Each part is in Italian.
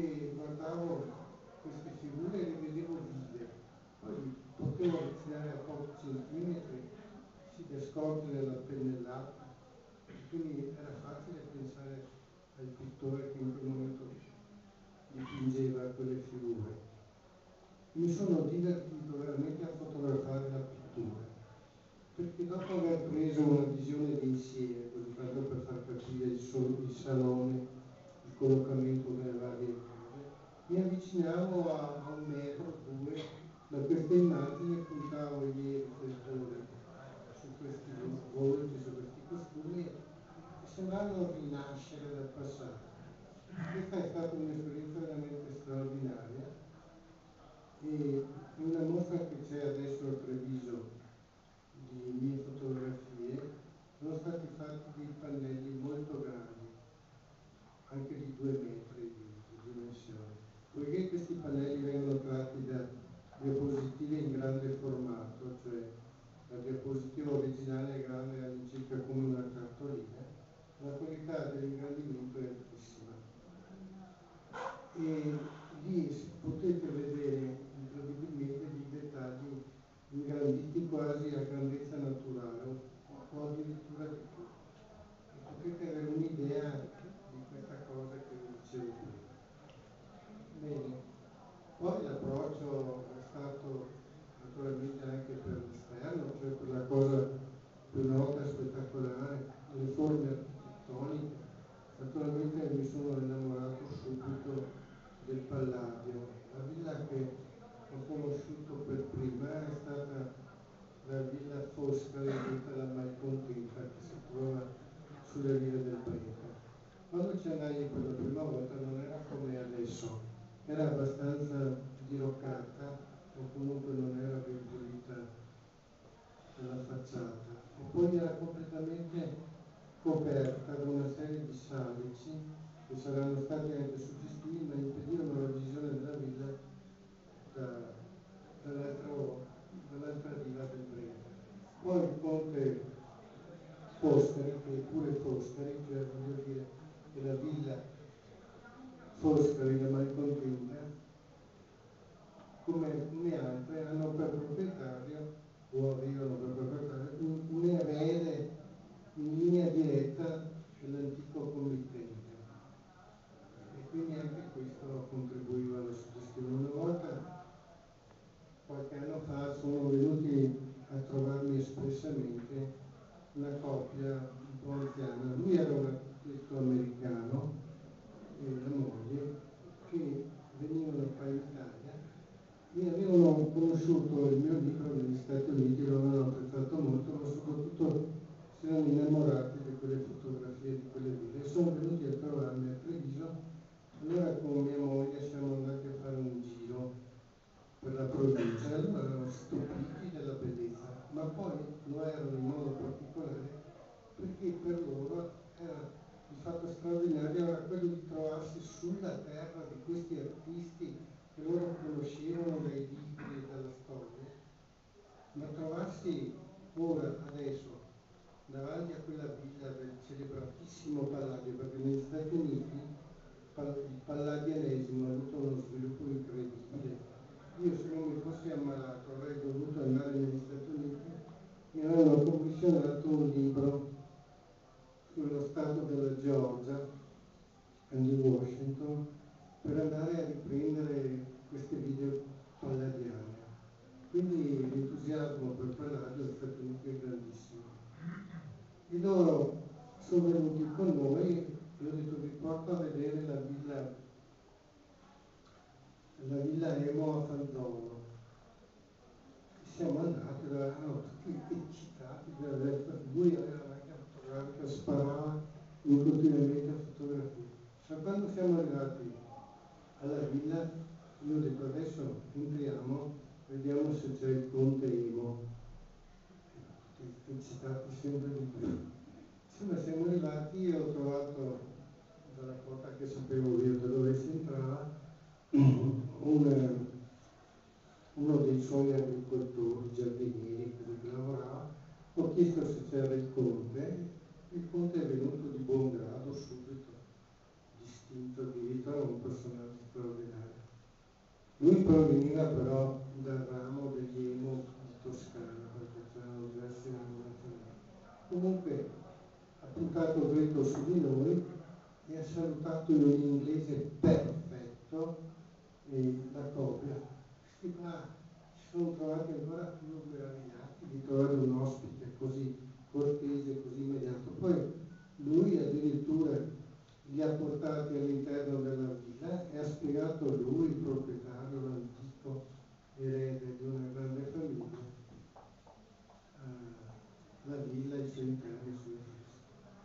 che guardavo queste figure e le vedevo vive, poi potevo avvicinare a pochi centimetri, si scorgere la pennellata, quindi era facile pensare al pittore che in quel momento dipingeva quelle figure. Mi sono divertito veramente a fotografare la pittura, perché dopo aver preso una visione d'insieme, così tanto per far capire il salone, il collocamento delle varie cose, mi avvicinavo a un metro, due, da queste immagini e puntavo i miei riflettori su questi volti, su questi costumi, e sembravano rinascere dal passato. Questa è stata un'esperienza veramente straordinaria, e in una mostra che c'è adesso a Treviso di mie fotografie sono stati fatti dei pannelli molto grandi, anche di 2 metri di dimensione. Poiché questi pannelli vengono tratti da diapositive in grande formato, cioè la diapositiva originale è grande all'incirca come una cartolina, la qualità dell'ingrandimento è altissima. E lì potete vedere incredibilmente dei dettagli ingranditi quasi a grandezza naturale, o addirittura di più. E potete avere un'idea di questa cosa che vi dicevo prima. Bene, poi l'approccio è stato naturalmente anche per l'esterno, cioè per la cosa più nota e spettacolare, le forme architettoniche. Naturalmente mi sono innamorato subito del Palladio. La villa che ho conosciuto per prima è stata la villa Foscari detta da Malcontenta, che si trova sulle rive del Brenta. Quando ci andai per la prima volta non era come adesso, era abbastanza diroccata o comunque non era ben pulita la facciata, e poi era completamente coperta da una serie di salici che saranno stati anche suggestivi, ma impedivano la visione della villa dall'altra riva del Brenta. Poi il ponte Foscari, che è pure Foscari, cioè voglio dire che la villa Foscari da Malcontenta, come altre, hanno per proprietario, o avevano per proprietario, un erede in linea diretta dell'antico committente. E quindi anche questo contribuiva alla suggestione. Una volta, qualche anno fa, sono venuti a trovarmi espressamente una coppia un po' anziana. Lui era un architetto americano e la moglie, che venivano qua in Italia e avevano conosciuto il mio libro negli Stati Uniti, lo avevano apprezzato molto, ma soprattutto si erano innamorati di quelle fotografie, di quelle ville, e sono venuti a trovarmi a Treviso. Allora con mia moglie siamo andati a fare un giro per la provincia e allora erano stupiti della bellezza, ma poi lo erano in modo particolare perché per loro era il fatto straordinario era quello di trovarsi sulla terra di questi artisti che loro conoscevano dai libri e dalla storia, ma trovarsi ora, adesso, davanti a quella villa del celebratissimo Palladio, perché negli Stati Uniti il palladianesimo ha avuto uno sviluppo incredibile. Io, se non mi fossi ammalato, avrei dovuto andare negli Stati Uniti. Mi avevano commissionato un libro sullo stato della Georgia e di Washington per andare a riprendere queste video palladiane. Quindi l'entusiasmo per Palladio negli Stati Uniti è grandissimo. E loro sono venuti con noi e ho detto vi porto a vedere la villa Emo a Fanzolo. Siamo andati, erano tutti eccitati per aver lui aveva la macchina fotografica, sparava continuamente a fotografie. Ma quando siamo arrivati alla villa, io ho detto adesso entriamo, vediamo se c'è il conte Emo. Tutti eccitati sempre di più. Insomma, siamo arrivati e ho trovato dalla porta che sapevo io da dove si entrava uno dei suoi agricoltori, giardinieri, quelli che lavorava. Ho chiesto se c'era il conte è venuto di buon grado subito, distinto, addirittura un personaggio Lui proveniva però dal ramo degli Emo di Toscana, perché c'erano diversi rami nazionali. Comunque ha puntato dritto su di noi e ha salutato in un inglese perfetto la coppia. Si sono trovati ancora più meravigliati di trovare un ospite così cortese, così immediato. Poi lui addirittura li ha portati all'interno della villa e ha spiegato lui, il proprietario, l'antico erede di una grande famiglia, la villa, i suoi interni, i suoi affreschi.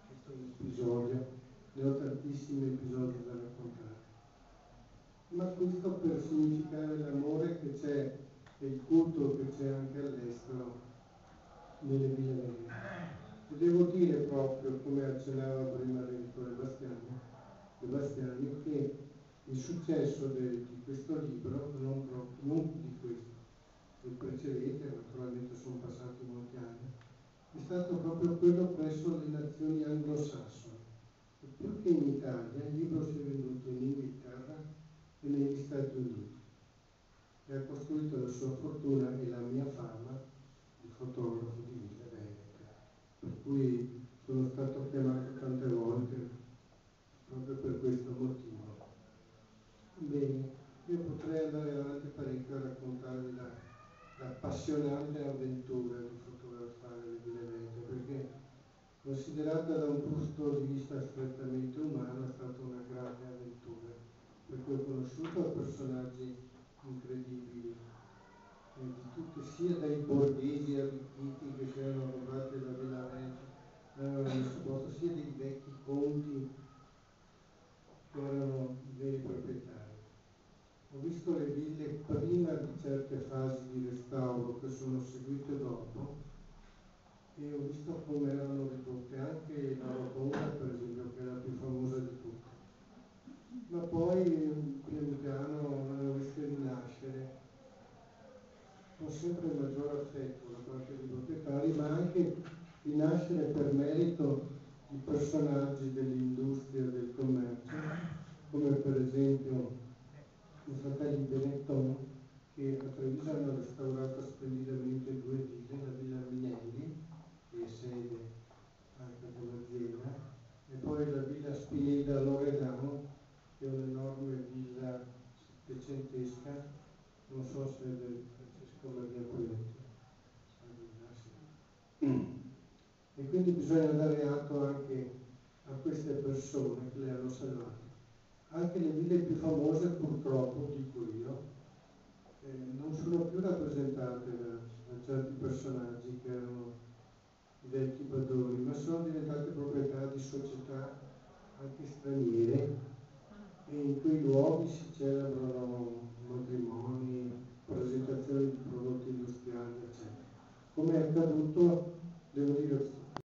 Questo è un episodio, ne ho tantissimi episodi da raccontare. Ma questo per significare l'amore che c'è e il culto che c'è anche all'estero nelle ville venete. E devo dire proprio, come accennava prima l'editore Bastiani, che il successo di questo libro, non di questo, del precedente, naturalmente sono passati molti anni, è stato proprio quello presso le nazioni anglosassone. E più che in Italia, il libro si è venduto in Inghilterra e negli Stati Uniti e ha costruito la sua fortuna e la mia fama di fotografo di ville venete, per cui sono stato chiamato tante volte proprio per questo motivo. Bene, io potrei andare avanti parecchio a raccontarvi l'appassionante avventura di fotografare le ville venete, perché considerata da un punto di vista strettamente umano è stata una grande avventura, perché ho conosciuto personaggi incredibili, di tutte, sia dai borghesi arricchiti che si erano comprati la Villa Veneta, avevano messo posto, sia dei vecchi conti che erano i veri proprietari. Ho visto le ville prima di certe fasi di restauro che sono seguite dopo e ho visto come erano ridotte, anche la rotonda per esempio, che è la più famosa di tutte. Ma poi pian piano le ho viste rinascere con sempre maggior affetto da parte dei proprietari, ma anche rinascere per merito di personaggi dell'industria del commercio, come per esempio i fratelli Benetton, che a Treviso hanno restaurato splendidamente due ville, la Villa Minelli, che è sede anche dell'azienda, e poi la Villa Spineda Loredano, che è un'enorme villa settecentesca, non so se è del Francesco Maria Poletti, e quindi bisogna dare atto anche a queste persone che le hanno salvate. Anche le ville più famose, purtroppo, dico io, non sono più rappresentate da certi personaggi che erano i vecchi padroni, ma sono diventate proprietà di società anche straniere, e in quei luoghi si celebrano matrimoni, presentazioni di prodotti industriali, eccetera. Come è accaduto